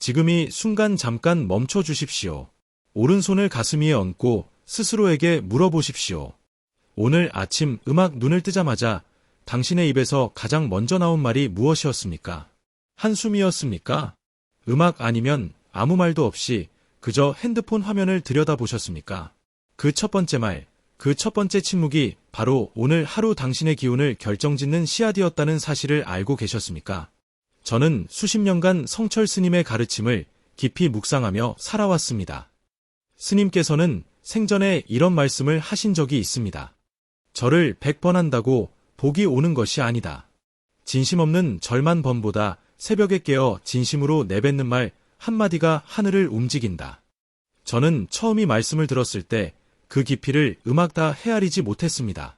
지금이 순간 잠깐 멈춰 주십시오. 오른손을 가슴 위에 얹고 스스로에게 물어보십시오. 오늘 아침 음악 눈을 뜨자마자 당신의 입에서 가장 먼저 나온 말이 무엇이었습니까? 한숨이었습니까? 음악 아니면 아무 말도 없이 그저 핸드폰 화면을 들여다보셨습니까? 그 첫 번째 말, 그 첫 번째 침묵이 바로 오늘 하루 당신의 기운을 결정짓는 씨앗이었다는 사실을 알고 계셨습니까? 저는 수십 년간 성철 스님의 가르침을 깊이 묵상하며 살아왔습니다. 스님께서는 생전에 이런 말씀을 하신 적이 있습니다. 절을 100번 한다고 복이 오는 것이 아니다. 진심 없는 절만 번보다 새벽에 깨어 진심으로 내뱉는 말 한마디가 하늘을 움직인다. 저는 처음 이 말씀을 들었을 때 그 깊이를 음악 다 헤아리지 못했습니다.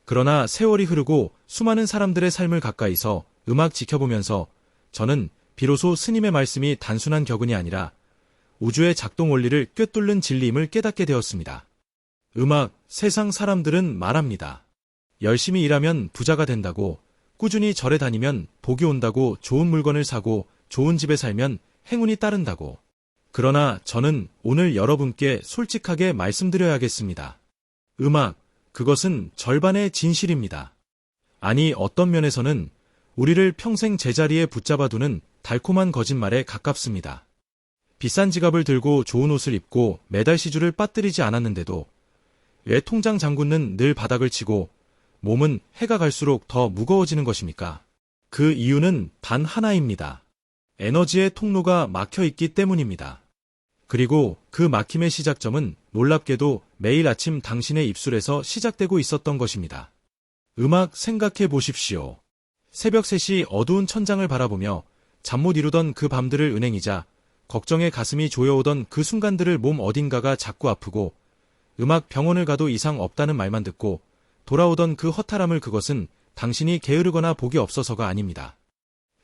그러나 세월이 흐르고 수많은 사람들의 삶을 가까이서 음악 지켜보면서 저는 비로소 스님의 말씀이 단순한 격언이 아니라 우주의 작동 원리를 꿰뚫는 진리임을 깨닫게 되었습니다. 음악, 세상 사람들은 말합니다. 열심히 일하면 부자가 된다고, 꾸준히 절에 다니면 복이 온다고, 좋은 물건을 사고 좋은 집에 살면 행운이 따른다고. 그러나 저는 오늘 여러분께 솔직하게 말씀드려야겠습니다. 음악, 그것은 절반의 진실입니다. 아니, 어떤 면에서는 우리를 평생 제자리에 붙잡아두는 달콤한 거짓말에 가깝습니다. 비싼 지갑을 들고 좋은 옷을 입고 매달 시주를 빠뜨리지 않았는데도 왜 통장 잔고는 늘 바닥을 치고 몸은 해가 갈수록 더 무거워지는 것입니까? 그 이유는 단 하나입니다. 에너지의 통로가 막혀 있기 때문입니다. 그리고 그 막힘의 시작점은 놀랍게도 매일 아침 당신의 입술에서 시작되고 있었던 것입니다. 음악 생각해 보십시오. 새벽 3시 어두운 천장을 바라보며 잠 못 이루던 그 밤들을 은행이자 걱정에 가슴이 조여오던 그 순간들을 몸 어딘가가 자꾸 아프고 음악 병원을 가도 이상 없다는 말만 듣고 돌아오던 그 허탈함을 그것은 당신이 게으르거나 복이 없어서가 아닙니다.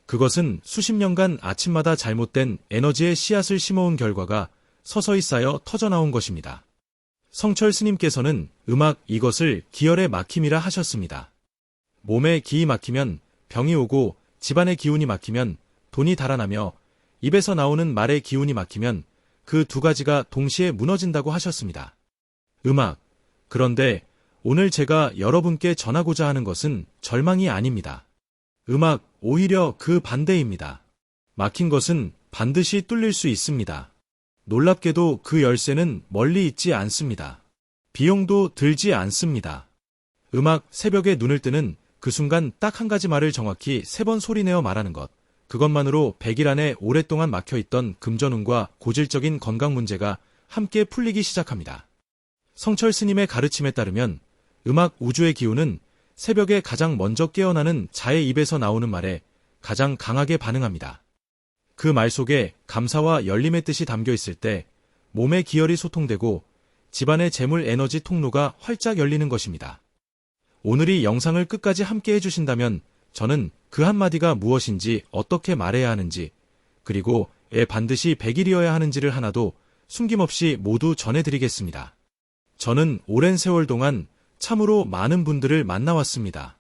그것은 수십 년간 아침마다 잘못된 에너지의 씨앗을 심어온 결과가 서서히 쌓여 터져나온 것입니다. 성철 스님께서는 음악 이것을 기혈의 막힘이라 하셨습니다. 몸에 기이 막히면 병이 오고 집안의 기운이 막히면 돈이 달아나며 입에서 나오는 말의 기운이 막히면 그 두 가지가 동시에 무너진다고 하셨습니다. 음악. 그런데 오늘 제가 여러분께 전하고자 하는 것은 절망이 아닙니다. 음악, 오히려 그 반대입니다. 막힌 것은 반드시 뚫릴 수 있습니다. 놀랍게도 그 열쇠는 멀리 있지 않습니다. 비용도 들지 않습니다. 음악, 새벽에 눈을 뜨는 그 순간 딱 한 가지 말을 정확히 3번 소리내어 말하는 것. 그것만으로 100일 안에 오랫동안 막혀있던 금전운과 고질적인 건강 문제가 함께 풀리기 시작합니다. 성철 스님의 가르침에 따르면 음악 우주의 기운은 새벽에 가장 먼저 깨어나는 자의 입에서 나오는 말에 가장 강하게 반응합니다. 그 말 속에 감사와 열림의 뜻이 담겨 있을 때 몸의 기혈이 소통되고 집안의 재물 에너지 통로가 활짝 열리는 것입니다. 오늘 이 영상을 끝까지 함께 해주신다면 저는 그 한마디가 무엇인지 어떻게 말해야 하는지 그리고 왜 반드시 100일이어야 하는지를 하나도 숨김없이 모두 전해드리겠습니다. 저는 오랜 세월 동안 참으로 많은 분들을 만나왔습니다.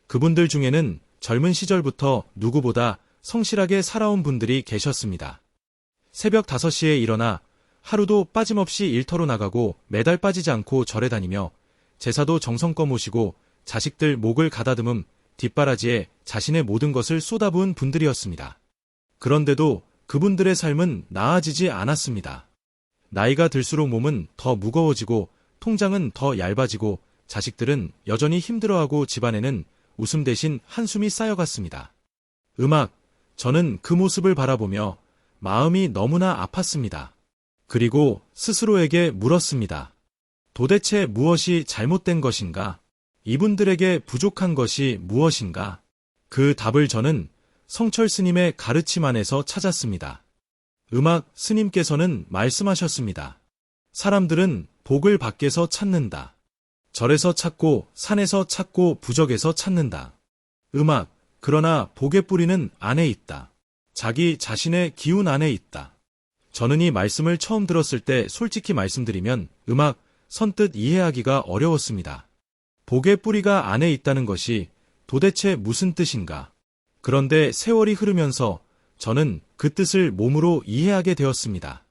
그분들 중에는 젊은 시절부터 누구보다 성실하게 살아온 분들이 계셨습니다. 새벽 5시에 일어나 하루도 빠짐없이 일터로 나가고 매달 빠지지 않고 절에 다니며 제사도 정성껏 모시고 자식들 목을 가다듬음 뒷바라지에 자신의 모든 것을 쏟아부은 분들이었습니다. 그런데도 그분들의 삶은 나아지지 않았습니다. 나이가 들수록 몸은 더 무거워지고 통장은 더 얇아지고 자식들은 여전히 힘들어하고 집안에는 웃음 대신 한숨이 쌓여갔습니다. 음악, 저는 그 모습을 바라보며 마음이 너무나 아팠습니다. 그리고 스스로에게 물었습니다. 도대체 무엇이 잘못된 것인가? 이분들에게 부족한 것이 무엇인가? 그 답을 저는 성철 스님의 가르침 안에서 찾았습니다. 음악 스님께서는 말씀하셨습니다. 사람들은 복을 밖에서 찾는다. 절에서 찾고 산에서 찾고 부적에서 찾는다. 음악, 그러나 복의 뿌리는 안에 있다. 자기 자신의 기운 안에 있다. 저는 이 말씀을 처음 들었을 때 솔직히 말씀드리면 음악, 선뜻 이해하기가 어려웠습니다. 복의 뿌리가 안에 있다는 것이 도대체 무슨 뜻인가? 그런데 세월이 흐르면서 저는 그 뜻을 몸으로 이해하게 되었습니다.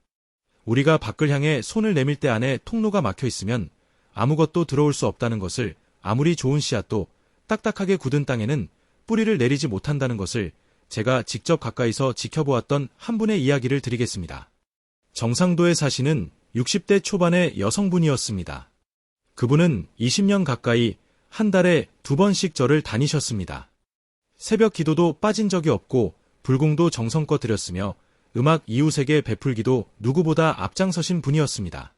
우리가 밖을 향해 손을 내밀 때 안에 통로가 막혀 있으면 아무것도 들어올 수 없다는 것을, 아무리 좋은 씨앗도 딱딱하게 굳은 땅에는 뿌리를 내리지 못한다는 것을 제가 직접 가까이서 지켜보았던 한 분의 이야기를 드리겠습니다. 정상도에 사시는 60대 초반의 여성분이었습니다. 그분은 20년 가까이 한 달에 2번씩 절을 다니셨습니다. 새벽 기도도 빠진 적이 없고 불공도 정성껏 드렸으며 음악 이웃에게 베풀기도 누구보다 앞장서신 분이었습니다.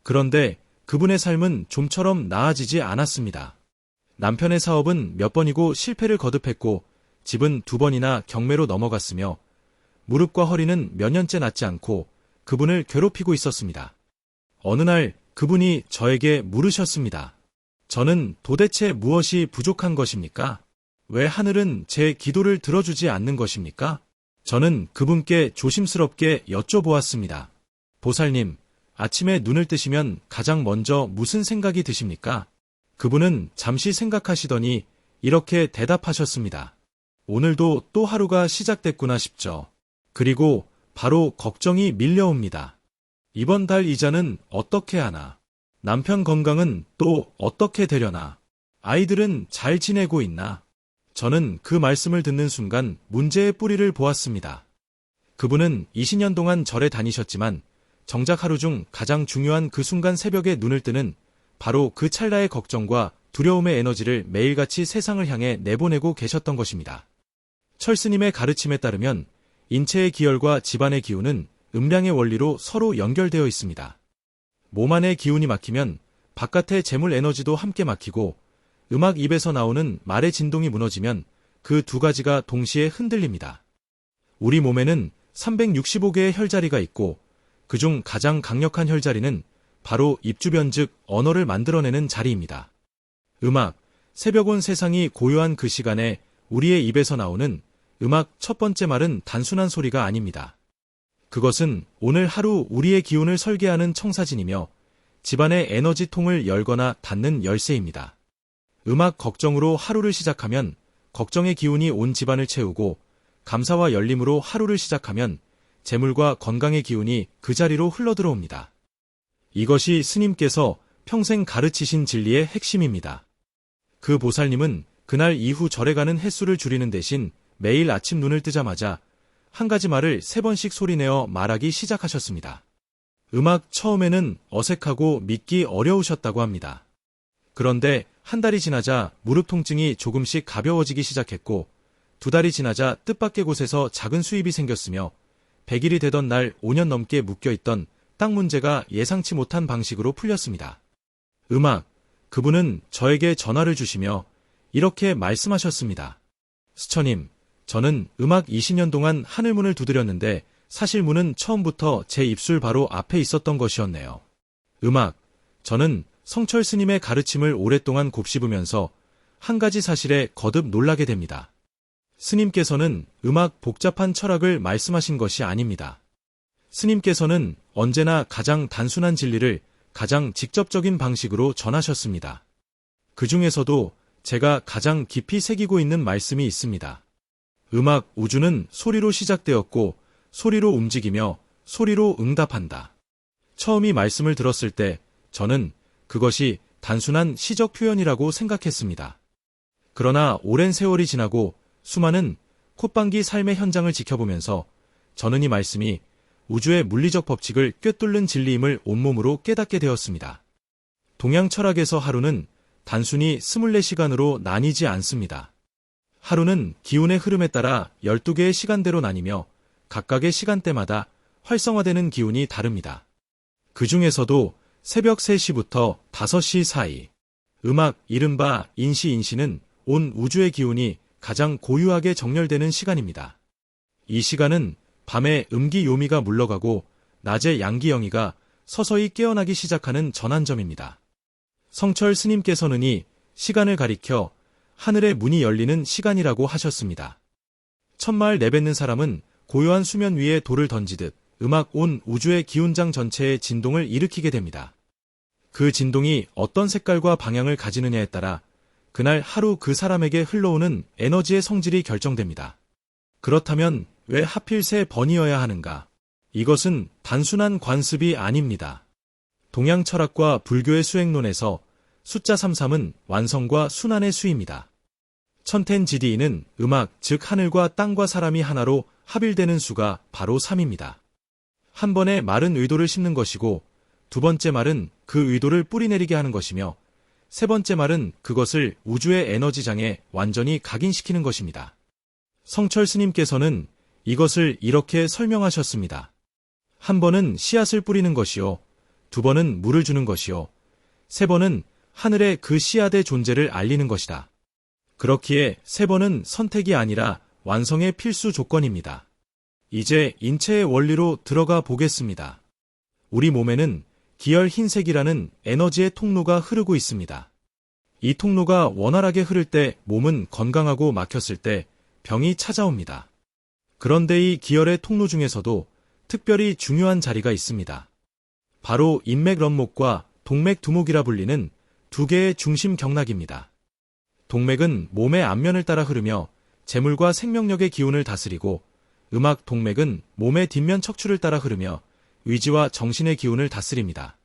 그런데 그분의 삶은 좀처럼 나아지지 않았습니다. 남편의 사업은 몇 번이고 실패를 거듭했고 집은 2번이나 경매로 넘어갔으며 무릎과 허리는 몇 년째 낫지 않고 그분을 괴롭히고 있었습니다. 어느 날 그분이 저에게 물으셨습니다. 저는 도대체 무엇이 부족한 것입니까? 왜 하늘은 제 기도를 들어주지 않는 것입니까? 저는 그분께 조심스럽게 여쭤보았습니다. 보살님, 아침에 눈을 뜨시면 가장 먼저 무슨 생각이 드십니까? 그분은 잠시 생각하시더니 이렇게 대답하셨습니다. 오늘도 또 하루가 시작됐구나 싶죠. 그리고 바로 걱정이 밀려옵니다. 이번 달 이자는 어떻게 하나? 남편 건강은 또 어떻게 되려나? 아이들은 잘 지내고 있나? 저는 그 말씀을 듣는 순간 문제의 뿌리를 보았습니다. 그분은 20년 동안 절에 다니셨지만 정작 하루 중 가장 중요한 그 순간 새벽에 눈을 뜨는 바로 그 찰나의 걱정과 두려움의 에너지를 매일같이 세상을 향해 내보내고 계셨던 것입니다. 철스님의 가르침에 따르면 인체의 기혈과 집안의 기운은 음량의 원리로 서로 연결되어 있습니다. 몸 안의 기운이 막히면 바깥의 재물 에너지도 함께 막히고 음악 입에서 나오는 말의 진동이 무너지면 그 두 가지가 동시에 흔들립니다. 우리 몸에는 365개의 혈자리가 있고 그중 가장 강력한 혈자리는 바로 입주변 즉 언어를 만들어내는 자리입니다. 음악, 새벽 온 세상이 고요한 그 시간에 우리의 입에서 나오는 음악 첫 번째 말은 단순한 소리가 아닙니다. 그것은 오늘 하루 우리의 기운을 설계하는 청사진이며 집안의 에너지통을 열거나 닫는 열쇠입니다. 음악 걱정으로 하루를 시작하면 걱정의 기운이 온 집안을 채우고 감사와 열림으로 하루를 시작하면 재물과 건강의 기운이 그 자리로 흘러들어옵니다. 이것이 스님께서 평생 가르치신 진리의 핵심입니다. 그 보살님은 그날 이후 절에 가는 횟수를 줄이는 대신 매일 아침 눈을 뜨자마자 한 가지 말을 3번씩 소리내어 말하기 시작하셨습니다. 음악 처음에는 어색하고 믿기 어려우셨다고 합니다. 그런데 한 달이 지나자 무릎 통증이 조금씩 가벼워지기 시작했고 2달이 지나자 뜻밖의 곳에서 작은 수입이 생겼으며 100일이 되던 날 5년 넘게 묶여있던 땅 문제가 예상치 못한 방식으로 풀렸습니다. 그분은 저에게 전화를 주시며 이렇게 말씀하셨습니다. 스처님, 저는 음악 20년 동안 하늘문을 두드렸는데 사실 문은 처음부터 제 입술 바로 앞에 있었던 것이었네요. 저는 성철 스님의 가르침을 오랫동안 곱씹으면서 한 가지 사실에 거듭 놀라게 됩니다. 스님께서는 복잡한 철학을 말씀하신 것이 아닙니다. 스님께서는 언제나 가장 단순한 진리를 가장 직접적인 방식으로 전하셨습니다. 그 중에서도 제가 가장 깊이 새기고 있는 말씀이 있습니다. 우주는 소리로 시작되었고 소리로 움직이며 소리로 응답한다. 처음 이 말씀을 들었을 때 저는 그것이 단순한 시적 표현이라고 생각했습니다. 그러나 오랜 세월이 지나고 수많은 콧방귀 삶의 현장을 지켜보면서 저는 이 말씀이 우주의 물리적 법칙을 꿰뚫는 진리임을 온몸으로 깨닫게 되었습니다. 동양 철학에서 하루는 단순히 24시간으로 나뉘지 않습니다. 하루는 기운의 흐름에 따라 12개의 시간대로 나뉘며 각각의 시간대마다 활성화되는 기운이 다릅니다. 그 중에서도 새벽 3시부터 5시 사이, 이른바 인시는 온 우주의 기운이 가장 고유하게 정렬되는 시간입니다. 이 시간은 밤에 음기요미가 물러가고 낮에 양기영이가 서서히 깨어나기 시작하는 전환점입니다. 성철 스님께서는 이 시간을 가리켜 하늘의 문이 열리는 시간이라고 하셨습니다. 천마을 내뱉는 사람은 고요한 수면 위에 돌을 던지듯 온 우주의 기운장 전체의 진동을 일으키게 됩니다. 그 진동이 어떤 색깔과 방향을 가지느냐에 따라 그날 하루 그 사람에게 흘러오는 에너지의 성질이 결정됩니다. 그렇다면 왜 하필 3번이어야 하는가? 이것은 단순한 관습이 아닙니다. 동양 철학과 불교의 수행론에서 숫자 33은 완성과 순환의 수입니다. 천텐지디는 음악, 즉 하늘과 땅과 사람이 하나로 합일되는 수가 바로 3입니다. 한 번에 마른 의도를 심는 것이고, 두 번째 말은 그 의도를 뿌리내리게 하는 것이며, 세 번째 말은 그것을 우주의 에너지장에 완전히 각인시키는 것입니다. 성철 스님께서는 이것을 이렇게 설명하셨습니다. 한 번은 씨앗을 뿌리는 것이요, 두 번은 물을 주는 것이요, 세 번은 하늘에 그 씨앗의 존재를 알리는 것이다. 그렇기에 세 번은 선택이 아니라 완성의 필수 조건입니다. 이제 인체의 원리로 들어가 보겠습니다. 우리 몸에는 기혈 흰색이라는 에너지의 통로가 흐르고 있습니다. 이 통로가 원활하게 흐를 때 몸은 건강하고 막혔을 때 병이 찾아옵니다. 그런데 이 기혈의 통로 중에서도 특별히 중요한 자리가 있습니다. 바로 인맥런목과 동맥두목이라 불리는 두 개의 중심 경락입니다. 동맥은 몸의 앞면을 따라 흐르며 재물과 생명력의 기운을 다스리고, 음악 동맥은 몸의 뒷면 척추를 따라 흐르며 의지와 정신의 기운을 다스립니다.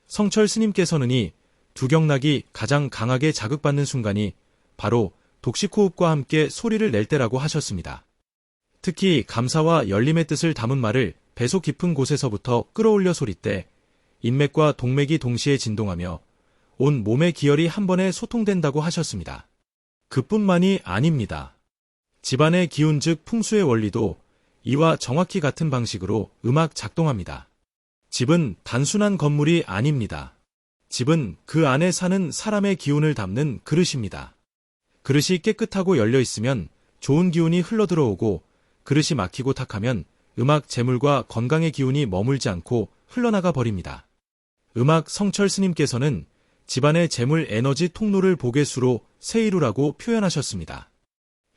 성철 스님께서는 이 두 경락이 가장 강하게 자극받는 순간이 바로 독식호흡과 함께 소리를 낼 때라고 하셨습니다. 특히 감사와 열림의 뜻을 담은 말을 배속 깊은 곳에서부터 끌어올려 소리 때 인맥과 동맥이 동시에 진동하며 온 몸의 기혈이 한 번에 소통된다고 하셨습니다. 그뿐만이 아닙니다. 집안의 기운 즉 풍수의 원리도 이와 정확히 같은 방식으로 음악 작동합니다. 집은 단순한 건물이 아닙니다. 집은 그 안에 사는 사람의 기운을 담는 그릇입니다. 그릇이 깨끗하고 열려 있으면 좋은 기운이 흘러들어오고, 그릇이 막히고 탁하면 음악 재물과 건강의 기운이 머물지 않고 흘러나가 버립니다. 음악 성철 스님께서는 집안의 재물 에너지 통로를 보게수로 세이루라고 표현하셨습니다.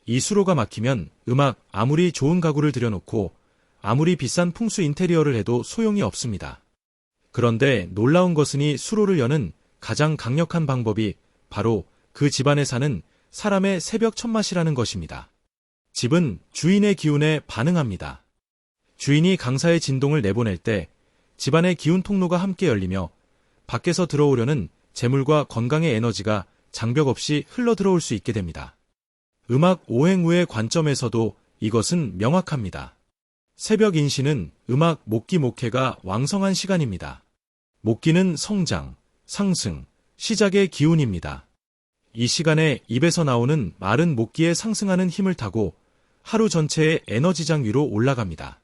이 수로가 막히면 음악 아무리 좋은 가구를 들여놓고 아무리 비싼 풍수 인테리어를 해도 소용이 없습니다. 그런데 놀라운 것은 이 수로를 여는 가장 강력한 방법이 바로 그 집안에 사는 사람의 새벽 첫맛이라는 것입니다. 집은 주인의 기운에 반응합니다. 주인이 강사의 진동을 내보낼 때 집안의 기운 통로가 함께 열리며 밖에서 들어오려는 재물과 건강의 에너지가 장벽 없이 흘러들어올 수 있게 됩니다. 음악 오행우의 관점에서도 이것은 명확합니다. 새벽 인시는 음악 목기 목회가 왕성한 시간입니다. 목기는 성장, 상승, 시작의 기운입니다. 이 시간에 입에서 나오는 말은 목기에 상승하는 힘을 타고 하루 전체의 에너지장 위로 올라갑니다.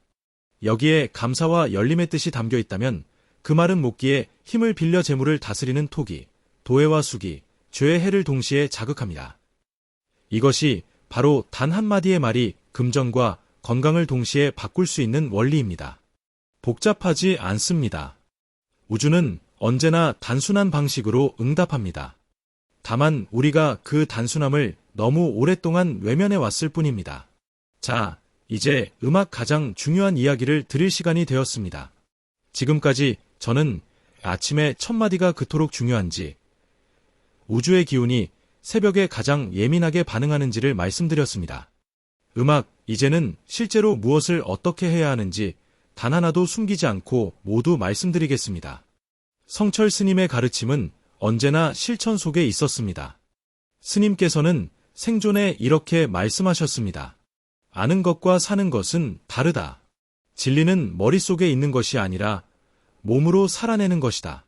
여기에 감사와 열림의 뜻이 담겨 있다면 그 말은 목기에 힘을 빌려 재물을 다스리는 토기, 도해와 수기, 죄의 해를 동시에 자극합니다. 이것이 바로 단 한마디의 말이 금전과 건강을 동시에 바꿀 수 있는 원리입니다. 복잡하지 않습니다. 우주는 언제나 단순한 방식으로 응답합니다. 다만 우리가 그 단순함을 너무 오랫동안 외면해 왔을 뿐입니다. 자, 이제 음악 가장 중요한 이야기를 드릴 시간이 되었습니다. 지금까지 저는 아침에 첫 마디가 그토록 중요한지, 우주의 기운이 새벽에 가장 예민하게 반응하는지를 말씀드렸습니다. 음악, 이제는 실제로 무엇을 어떻게 해야 하는지 단 하나도 숨기지 않고 모두 말씀드리겠습니다. 성철 스님의 가르침은 언제나 실천 속에 있었습니다. 스님께서는 생존에 이렇게 말씀하셨습니다. 아는 것과 사는 것은 다르다. 진리는 머릿속에 있는 것이 아니라 몸으로 살아내는 것이다.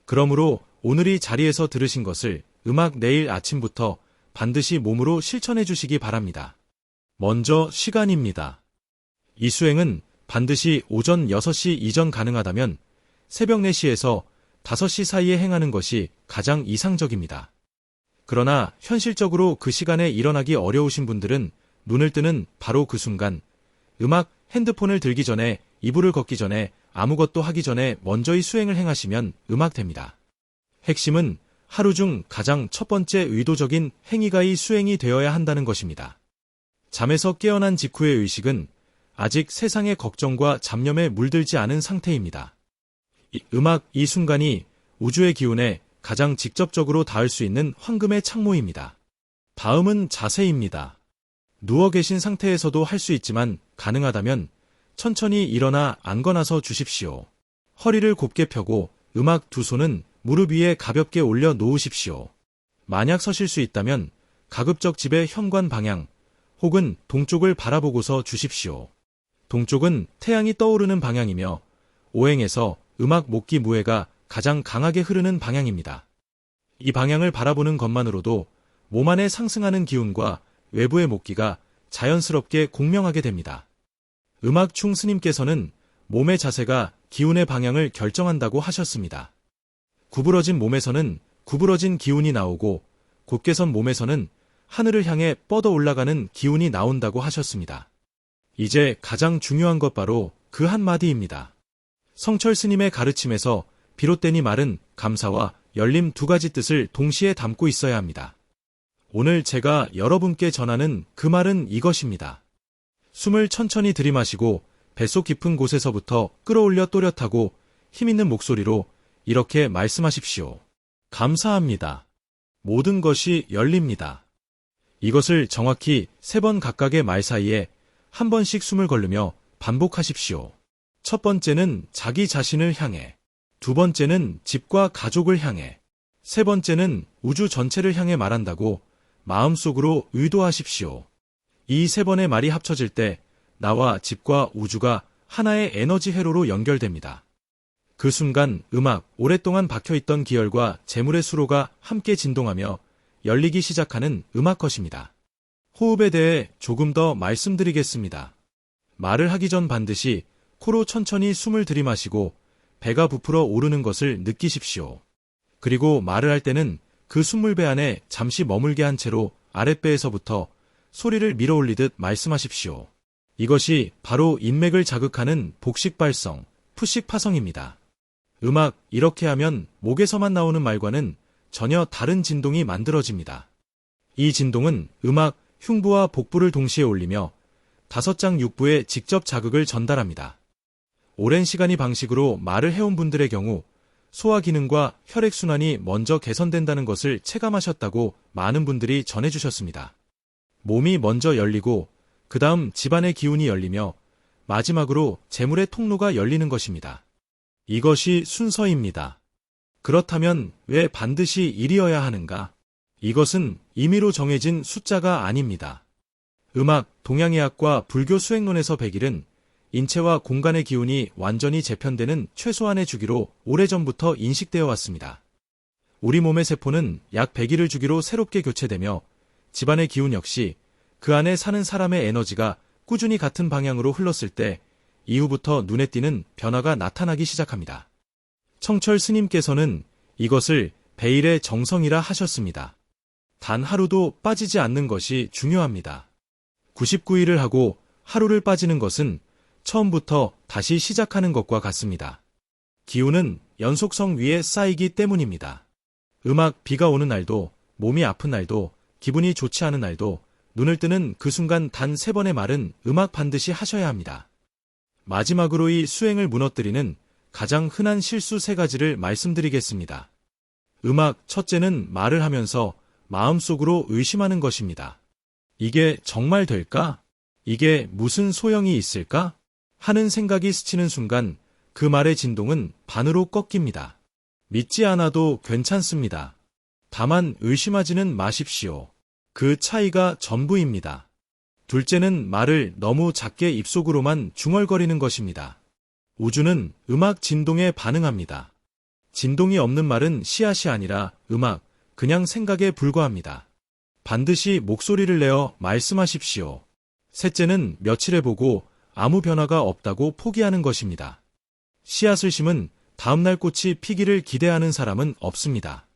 그러므로 오늘 이 자리에서 들으신 것을 음악 내일 아침부터 반드시 몸으로 실천해 주시기 바랍니다. 먼저 시간입니다. 이 수행은 반드시 오전 6시 이전 가능하다면 새벽 4시에서 5시 사이에 행하는 것이 가장 이상적입니다. 그러나 현실적으로 그 시간에 일어나기 어려우신 분들은 눈을 뜨는 바로 그 순간, 음악 핸드폰을 들기 전에, 이불을 걷기 전에, 아무것도 하기 전에 먼저 이 수행을 행하시면 음악됩니다. 핵심은 하루 중 가장 첫 번째 의도적인 행위가 이 수행이 되어야 한다는 것입니다. 잠에서 깨어난 직후의 의식은 아직 세상의 걱정과 잡념에 물들지 않은 상태입니다. 이 순간이 우주의 기운에 가장 직접적으로 닿을 수 있는 황금의 창모입니다. 다음은 자세입니다. 누워 계신 상태에서도 할 수 있지만 가능하다면 천천히 일어나 앉거나서 주십시오. 허리를 곱게 펴고 음악 두 손은 무릎 위에 가볍게 올려 놓으십시오. 만약 서실 수 있다면 가급적 집의 현관 방향 혹은 동쪽을 바라보고서 주십시오. 동쪽은 태양이 떠오르는 방향이며 오행에서 음악 목기 무해가 가장 강하게 흐르는 방향입니다. 이 방향을 바라보는 것만으로도 몸 안에 상승하는 기운과 외부의 목기가 자연스럽게 공명하게 됩니다. 음악충 스님께서는 몸의 자세가 기운의 방향을 결정한다고 하셨습니다. 구부러진 몸에서는 구부러진 기운이 나오고 곧게 선 몸에서는 하늘을 향해 뻗어 올라가는 기운이 나온다고 하셨습니다. 이제 가장 중요한 것 바로 그 한마디입니다. 성철 스님의 가르침에서 비롯된 이 말은 감사와 열림 두 가지 뜻을 동시에 담고 있어야 합니다. 오늘 제가 여러분께 전하는 그 말은 이것입니다. 숨을 천천히 들이마시고 뱃속 깊은 곳에서부터 끌어올려 또렷하고 힘있는 목소리로 이렇게 말씀하십시오. 감사합니다. 모든 것이 열립니다. 이것을 정확히 3번 각각의 말 사이에 한 번씩 숨을 걸으며 반복하십시오. 첫 번째는 자기 자신을 향해, 두 번째는 집과 가족을 향해, 세 번째는 우주 전체를 향해 말한다고 마음속으로 의도하십시오. 이 3번의 말이 합쳐질 때 나와 집과 우주가 하나의 에너지 회로로 연결됩니다. 그 순간 음악, 오랫동안 박혀있던 기혈과 재물의 수로가 함께 진동하며 열리기 시작하는 음악 컷입니다. 호흡에 대해 조금 더 말씀드리겠습니다. 말을 하기 전 반드시 코로 천천히 숨을 들이마시고 배가 부풀어 오르는 것을 느끼십시오. 그리고 말을 할 때는 그 숨물배 안에 잠시 머물게 한 채로 아랫배에서부터 소리를 밀어올리듯 말씀하십시오. 이것이 바로 인맥을 자극하는 복식발성, 푸식파성입니다. 음악, 이렇게 하면 목에서만 나오는 말과는 전혀 다른 진동이 만들어집니다. 이 진동은 음악, 흉부와 복부를 동시에 올리며 5장 육부에 직접 자극을 전달합니다. 오랜 시간이 방식으로 말을 해온 분들의 경우 소화 기능과 혈액순환이 먼저 개선된다는 것을 체감하셨다고 많은 분들이 전해주셨습니다. 몸이 먼저 열리고 그 다음 집안의 기운이 열리며 마지막으로 재물의 통로가 열리는 것입니다. 이것이 순서입니다. 그렇다면 왜 반드시 1이어야 하는가? 이것은 임의로 정해진 숫자가 아닙니다. 음악, 동양의학과 불교 수행론에서 100일은 인체와 공간의 기운이 완전히 재편되는 최소한의 주기로 오래전부터 인식되어 왔습니다. 우리 몸의 세포는 약 100일을 주기로 새롭게 교체되며 집안의 기운 역시 그 안에 사는 사람의 에너지가 꾸준히 같은 방향으로 흘렀을 때 이후부터 눈에 띄는 변화가 나타나기 시작합니다. 청철 스님께서는 이것을 베일의 정성이라 하셨습니다. 단 하루도 빠지지 않는 것이 중요합니다. 99일을 하고 하루를 빠지는 것은 처음부터 다시 시작하는 것과 같습니다. 기운은 연속성 위에 쌓이기 때문입니다. 음악, 비가 오는 날도, 몸이 아픈 날도, 기분이 좋지 않은 날도, 눈을 뜨는 그 순간 단 3번의 말은 음악 반드시 하셔야 합니다. 마지막으로 이 수행을 무너뜨리는 가장 흔한 실수 3가지를 말씀드리겠습니다. 음악, 첫째는 말을 하면서 마음속으로 의심하는 것입니다. 이게 정말 될까? 이게 무슨 소용이 있을까? 하는 생각이 스치는 순간 그 말의 진동은 반으로 꺾입니다. 믿지 않아도 괜찮습니다. 다만 의심하지는 마십시오. 그 차이가 전부입니다. 둘째는 말을 너무 작게 입속으로만 중얼거리는 것입니다. 우주는 음악 진동에 반응합니다. 진동이 없는 말은 씨앗이 아니라 음악, 그냥 생각에 불과합니다. 반드시 목소리를 내어 말씀하십시오. 셋째는 며칠 해보고 아무 변화가 없다고 포기하는 것입니다. 씨앗을 심은 다음날 꽃이 피기를 기대하는 사람은 없습니다.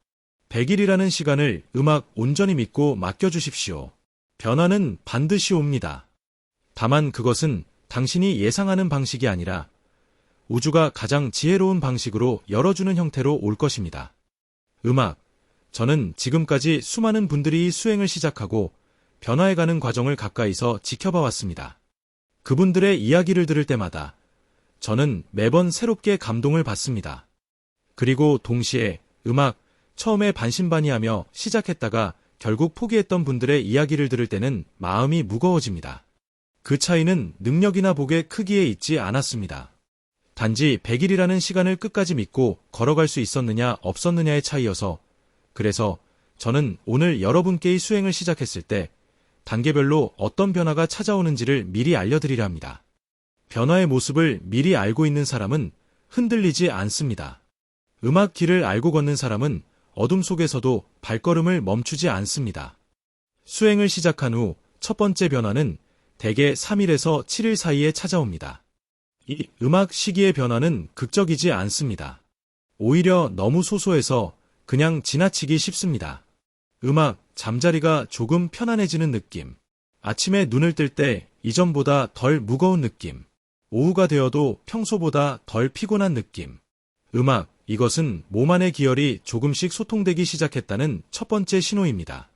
100일이라는 시간을 음악 온전히 믿고 맡겨주십시오. 변화는 반드시 옵니다. 다만 그것은 당신이 예상하는 방식이 아니라 우주가 가장 지혜로운 방식으로 열어주는 형태로 올 것입니다. 음악, 저는 지금까지 수많은 분들이 수행을 시작하고 변화해가는 과정을 가까이서 지켜봐 왔습니다. 그분들의 이야기를 들을 때마다 저는 매번 새롭게 감동을 받습니다. 그리고 동시에 음악, 처음에 반신반의하며 시작했다가 결국 포기했던 분들의 이야기를 들을 때는 마음이 무거워집니다. 그 차이는 능력이나 복의 크기에 있지 않았습니다. 단지 100일이라는 시간을 끝까지 믿고 걸어갈 수 있었느냐 없었느냐의 차이여서, 그래서 저는 오늘 여러분께 이 수행을 시작했을 때 단계별로 어떤 변화가 찾아오는지를 미리 알려드리려 합니다. 변화의 모습을 미리 알고 있는 사람은 흔들리지 않습니다. 음악 길을 알고 걷는 사람은 어둠 속에서도 발걸음을 멈추지 않습니다. 수행을 시작한 후 첫 번째 변화는 대개 3일에서 7일 사이에 찾아옵니다. 이 음악 시기의 변화는 극적이지 않습니다. 오히려 너무 소소해서 그냥 지나치기 쉽습니다. 음악, 잠자리가 조금 편안해지는 느낌. 아침에 눈을 뜰 때 이전보다 덜 무거운 느낌. 오후가 되어도 평소보다 덜 피곤한 느낌. 음악, 이것은 몸 안의 기혈이 조금씩 소통되기 시작했다는 첫 번째 신호입니다.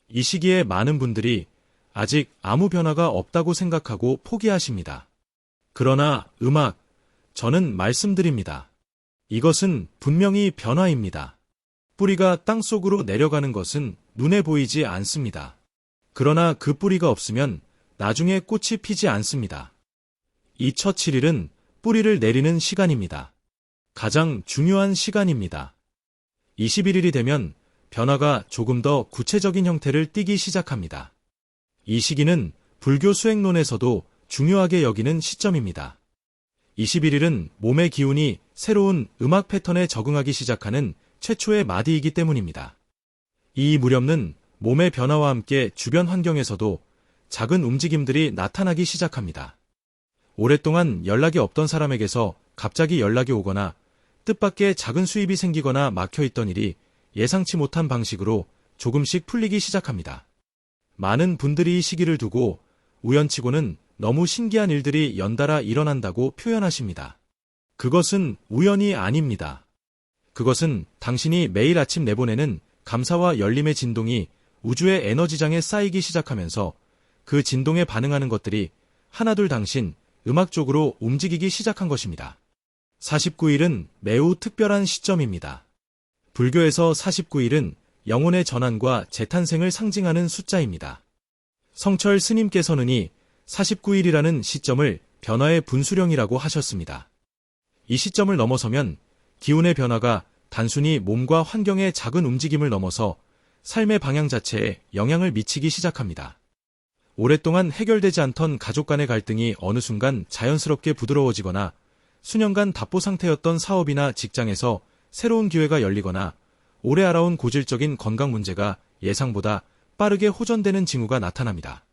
이 시기에 많은 분들이 아직 아무 변화가 없다고 생각하고 포기하십니다. 그러나 음악, 저는 말씀드립니다. 이것은 분명히 변화입니다. 뿌리가 땅속으로 내려가는 것은 눈에 보이지 않습니다. 그러나 그 뿌리가 없으면 나중에 꽃이 피지 않습니다. 이 첫 7일은 뿌리를 내리는 시간입니다. 가장 중요한 시간입니다. 21일이 되면 변화가 조금 더 구체적인 형태를 띠기 시작합니다. 이 시기는 불교 수행론에서도 중요하게 여기는 시점입니다. 21일은 몸의 기운이 새로운 음악 패턴에 적응하기 시작하는 최초의 마디이기 때문입니다. 이 무렵은 몸의 변화와 함께 주변 환경에서도 작은 움직임들이 나타나기 시작합니다. 오랫동안 연락이 없던 사람에게서 갑자기 연락이 오거나 뜻밖의 작은 수입이 생기거나 막혀있던 일이 예상치 못한 방식으로 조금씩 풀리기 시작합니다. 많은 분들이 이 시기를 두고 우연치고는 너무 신기한 일들이 연달아 일어난다고 표현하십니다. 그것은 우연이 아닙니다. 그것은 당신이 매일 아침 내보내는 감사와 열림의 진동이 우주의 에너지장에 쌓이기 시작하면서 그 진동에 반응하는 것들이 하나둘 당신 음악적으로 움직이기 시작한 것입니다. 49일은 매우 특별한 시점입니다. 불교에서 49일은 영혼의 전환과 재탄생을 상징하는 숫자입니다. 성철 스님께서는 이 49일이라는 시점을 변화의 분수령이라고 하셨습니다. 이 시점을 넘어서면 기운의 변화가 단순히 몸과 환경의 작은 움직임을 넘어서 삶의 방향 자체에 영향을 미치기 시작합니다. 오랫동안 해결되지 않던 가족 간의 갈등이 어느 순간 자연스럽게 부드러워지거나 수년간 답보 상태였던 사업이나 직장에서 새로운 기회가 열리거나 오래 알아온 고질적인 건강 문제가 예상보다 빠르게 호전되는 징후가 나타납니다.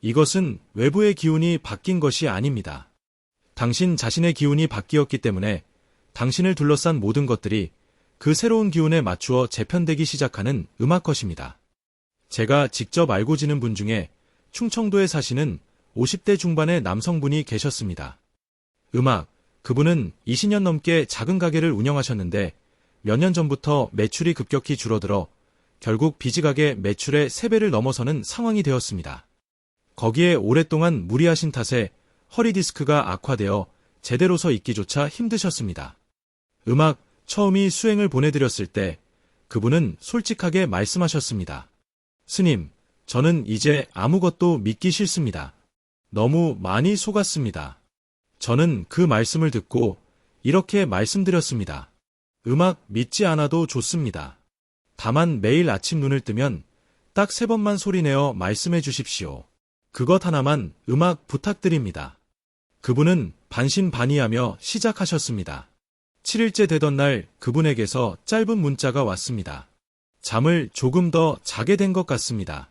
이것은 외부의 기운이 바뀐 것이 아닙니다. 당신 자신의 기운이 바뀌었기 때문에 당신을 둘러싼 모든 것들이 그 새로운 기운에 맞추어 재편되기 시작하는 음악 것입니다. 제가 직접 알고 지는 분 중에 충청도에 사시는 50대 중반의 남성분이 계셨습니다. 음악, 그분은 20년 넘게 작은 가게를 운영하셨는데 몇 년 전부터 매출이 급격히 줄어들어 결국 비지가게 매출의 3배를 넘어서는 상황이 되었습니다. 거기에 오랫동안 무리하신 탓에 허리 디스크가 악화되어 제대로 서 있기조차 힘드셨습니다. 음악, 처음이 수행을 보내드렸을 때 그분은 솔직하게 말씀하셨습니다. 스님, 저는 이제 아무것도 믿기 싫습니다. 너무 많이 속았습니다. 저는 그 말씀을 듣고 이렇게 말씀드렸습니다. 음악 믿지 않아도 좋습니다. 다만 매일 아침 눈을 뜨면 딱 3번만 소리내어 말씀해 주십시오. 그것 하나만 음악 부탁드립니다. 그분은 반신반의하며 시작하셨습니다. 7일째 되던 날 그분에게서 짧은 문자가 왔습니다. 잠을 조금 더 자게 된 것 같습니다.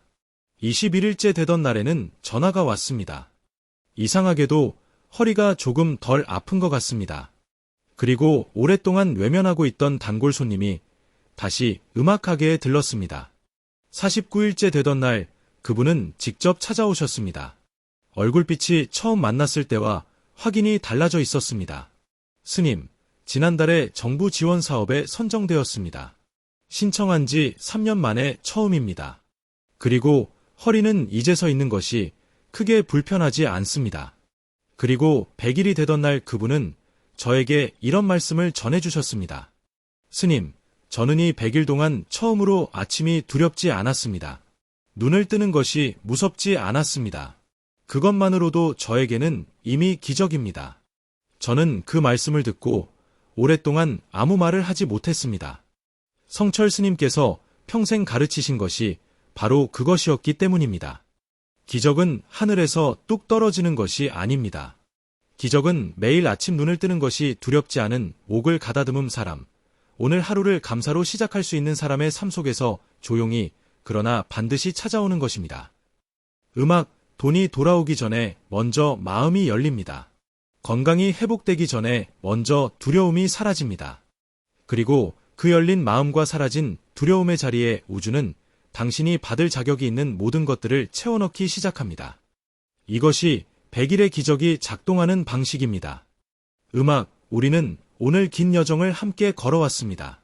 21일째 되던 날에는 전화가 왔습니다. 이상하게도 허리가 조금 덜 아픈 것 같습니다. 그리고 오랫동안 외면하고 있던 단골 손님이 다시 음악가게에 들렀습니다. 49일째 되던 날 그분은 직접 찾아오셨습니다. 얼굴빛이 처음 만났을 때와 확연히 달라져 있었습니다. 스님, 지난달에 정부 지원 사업에 선정되었습니다. 신청한 지 3년 만에 처음입니다. 그리고 허리는 이제 서 있는 것이 크게 불편하지 않습니다. 그리고 100일이 되던 날 그분은 저에게 이런 말씀을 전해주셨습니다. 스님, 저는 이 100일 동안 처음으로 아침이 두렵지 않았습니다. 눈을 뜨는 것이 무섭지 않았습니다. 그것만으로도 저에게는 이미 기적입니다. 저는 그 말씀을 듣고 오랫동안 아무 말을 하지 못했습니다. 성철 스님께서 평생 가르치신 것이 바로 그것이었기 때문입니다. 기적은 하늘에서 뚝 떨어지는 것이 아닙니다. 기적은 매일 아침 눈을 뜨는 것이 두렵지 않은 목을 가다듬은 사람, 오늘 하루를 감사로 시작할 수 있는 사람의 삶 속에서 조용히 그러나 반드시 찾아오는 것입니다. 음악, 돈이 돌아오기 전에 먼저 마음이 열립니다. 건강이 회복되기 전에 먼저 두려움이 사라집니다. 그리고 그 열린 마음과 사라진 두려움의 자리에 우주는 당신이 받을 자격이 있는 모든 것들을 채워넣기 시작합니다. 이것이 100일의 기적이 작동하는 방식입니다. 음악, 우리는 오늘 긴 여정을 함께 걸어왔습니다.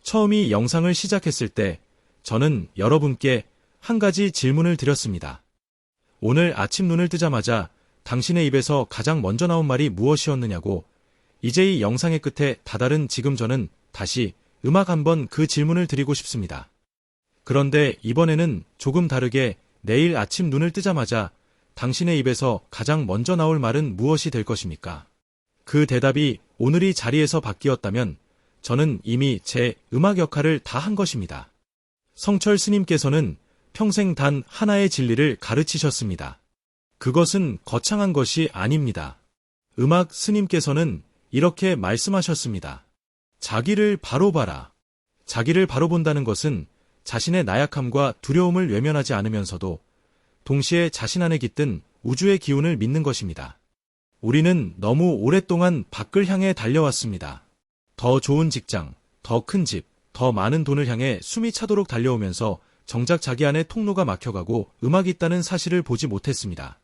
처음 이 영상을 시작했을 때 저는 여러분께 한 가지 질문을 드렸습니다. 오늘 아침 눈을 뜨자마자 당신의 입에서 가장 먼저 나온 말이 무엇이었느냐고. 이제 이 영상의 끝에 다다른 지금 저는 다시 음악 한번 그 질문을 드리고 싶습니다. 그런데 이번에는 조금 다르게 내일 아침 눈을 뜨자마자 당신의 입에서 가장 먼저 나올 말은 무엇이 될 것입니까? 그 대답이 오늘 이 자리에서 바뀌었다면 저는 이미 제 음악 역할을 다 한 것입니다. 성철 스님께서는 평생 단 하나의 진리를 가르치셨습니다. 그것은 거창한 것이 아닙니다. 음악 스님께서는 이렇게 말씀하셨습니다. 자기를 바로 봐라. 자기를 바로 본다는 것은 자신의 나약함과 두려움을 외면하지 않으면서도 동시에 자신 안에 깃든 우주의 기운을 믿는 것입니다. 우리는 너무 오랫동안 밖을 향해 달려왔습니다. 더 좋은 직장, 더 큰 집, 더 많은 돈을 향해 숨이 차도록 달려오면서 정작 자기 안에 통로가 막혀가고 음악이 있다는 사실을 보지 못했습니다.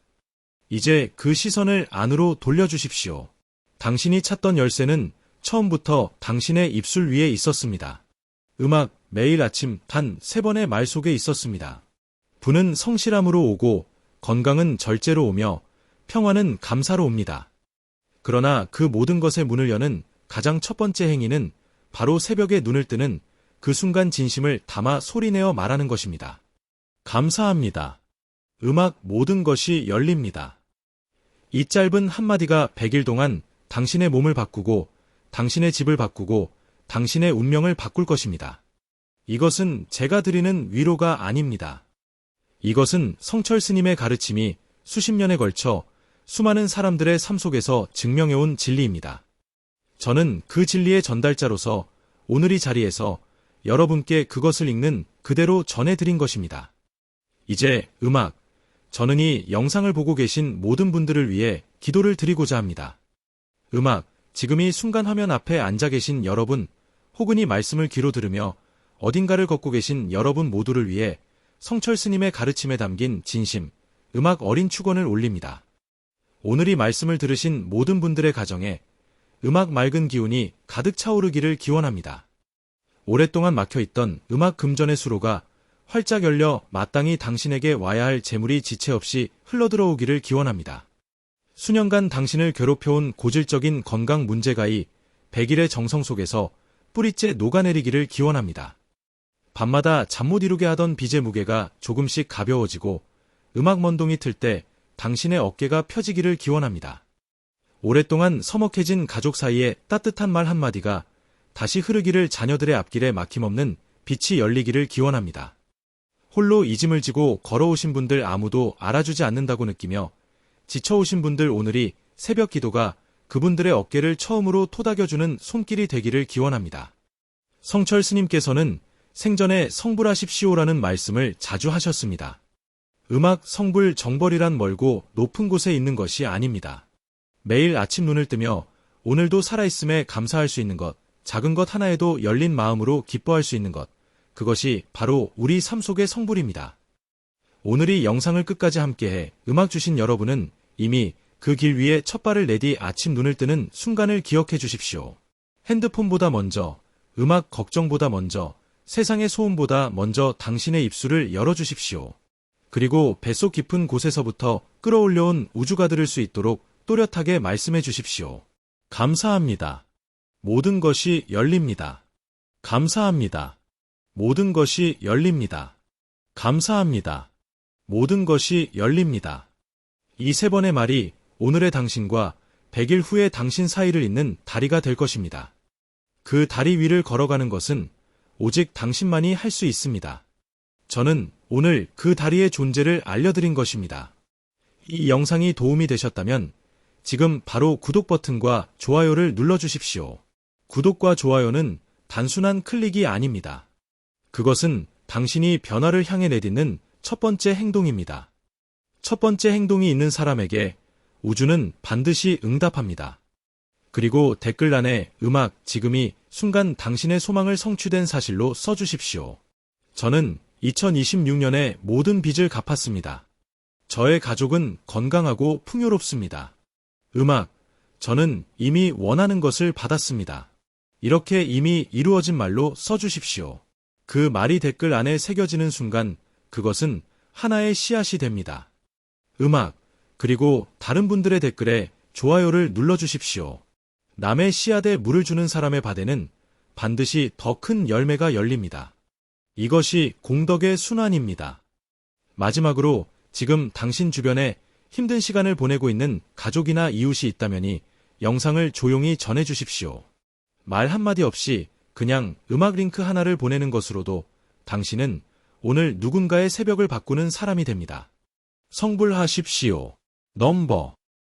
이제 그 시선을 안으로 돌려주십시오. 당신이 찾던 열쇠는 처음부터 당신의 입술 위에 있었습니다. 음악, 매일 아침 단 3번의 말 속에 있었습니다. 부는 성실함으로 오고 건강은 절제로 오며 평화는 감사로 옵니다. 그러나 그 모든 것의 문을 여는 가장 첫 번째 행위는 바로 새벽에 눈을 뜨는 그 순간 진심을 담아 소리내어 말하는 것입니다. 감사합니다. 음악 모든 것이 열립니다. 이 짧은 한마디가 100일 동안 당신의 몸을 바꾸고 당신의 집을 바꾸고 당신의 운명을 바꿀 것입니다. 이것은 제가 드리는 위로가 아닙니다. 이것은 성철 스님의 가르침이 수십 년에 걸쳐 수많은 사람들의 삶 속에서 증명해온 진리입니다. 저는 그 진리의 전달자로서 오늘 이 자리에서 여러분께 그것을 읽는 그대로 전해드린 것입니다. 이제 음악, 저는 이 영상을 보고 계신 모든 분들을 위해 기도를 드리고자 합니다. 음악, 지금 이 순간 화면 앞에 앉아 계신 여러분, 혹은 이 말씀을 귀로 들으며 어딘가를 걷고 계신 여러분 모두를 위해 성철 스님의 가르침에 담긴 진심, 음악 어린 축원을 올립니다. 오늘 이 말씀을 들으신 모든 분들의 가정에 음악 맑은 기운이 가득 차오르기를 기원합니다. 오랫동안 막혀있던 음악 금전의 수로가 활짝 열려 마땅히 당신에게 와야 할 재물이 지체 없이 흘러들어오기를 기원합니다. 수년간 당신을 괴롭혀온 고질적인 건강 문제가 이 100일의 정성 속에서 뿌리째 녹아내리기를 기원합니다. 밤마다 잠 못 이루게 하던 빚의 무게가 조금씩 가벼워지고 음악 먼동이 틀 때 당신의 어깨가 펴지기를 기원합니다. 오랫동안 서먹해진 가족 사이에 따뜻한 말 한마디가 다시 흐르기를 자녀들의 앞길에 막힘없는 빛이 열리기를 기원합니다. 홀로 이 짐을 지고 걸어오신 분들 아무도 알아주지 않는다고 느끼며 지쳐오신 분들 오늘이 새벽 기도가 그분들의 어깨를 처음으로 토닥여주는 손길이 되기를 기원합니다. 성철 스님께서는 생전에 성불하십시오라는 말씀을 자주 하셨습니다. 음악 성불 정벌이란 멀고 높은 곳에 있는 것이 아닙니다. 매일 아침 눈을 뜨며 오늘도 살아있음에 감사할 수 있는 것, 작은 것 하나에도 열린 마음으로 기뻐할 수 있는 것, 그것이 바로 우리 삶 속의 성불입니다. 오늘 이 영상을 끝까지 함께해 음악 주신 여러분은 이미 그 길 위에 첫 발을 내디 아침 눈을 뜨는 순간을 기억해 주십시오. 핸드폰보다 먼저, 음악 걱정보다 먼저, 세상의 소음보다 먼저 당신의 입술을 열어주십시오. 그리고 뱃속 깊은 곳에서부터 끌어올려온 우주가 들을 수 있도록 또렷하게 말씀해 주십시오. 감사합니다. 모든 것이 열립니다. 감사합니다. 모든 것이 열립니다. 감사합니다. 모든 것이 열립니다. 이 세 번의 말이 오늘의 당신과 100일 후의 당신 사이를 잇는 다리가 될 것입니다. 그 다리 위를 걸어가는 것은 오직 당신만이 할 수 있습니다. 저는 오늘 그 다리의 존재를 알려드린 것입니다. 이 영상이 도움이 되셨다면 지금 바로 구독 버튼과 좋아요를 눌러주십시오. 구독과 좋아요는 단순한 클릭이 아닙니다. 그것은 당신이 변화를 향해 내딛는 첫 번째 행동입니다. 첫 번째 행동이 있는 사람에게 우주는 반드시 응답합니다. 그리고 댓글란에 음악 지금이 순간 당신의 소망을 성취된 사실로 써주십시오. 저는 2026년에 모든 빚을 갚았습니다. 저의 가족은 건강하고 풍요롭습니다. 음악, 저는 이미 원하는 것을 받았습니다. 이렇게 이미 이루어진 말로 써주십시오. 그 말이 댓글 안에 새겨지는 순간 그것은 하나의 씨앗이 됩니다. 음악, 그리고 다른 분들의 댓글에 좋아요를 눌러주십시오. 남의 씨앗에 물을 주는 사람의 밭에는 반드시 더 큰 열매가 열립니다. 이것이 공덕의 순환입니다. 마지막으로 지금 당신 주변에 힘든 시간을 보내고 있는 가족이나 이웃이 있다면이 영상을 조용히 전해주십시오. 말 한마디 없이 그냥 음악 링크 하나를 보내는 것으로도 당신은 오늘 누군가의 새벽을 바꾸는 사람이 됩니다. 성불하십시오. 넘버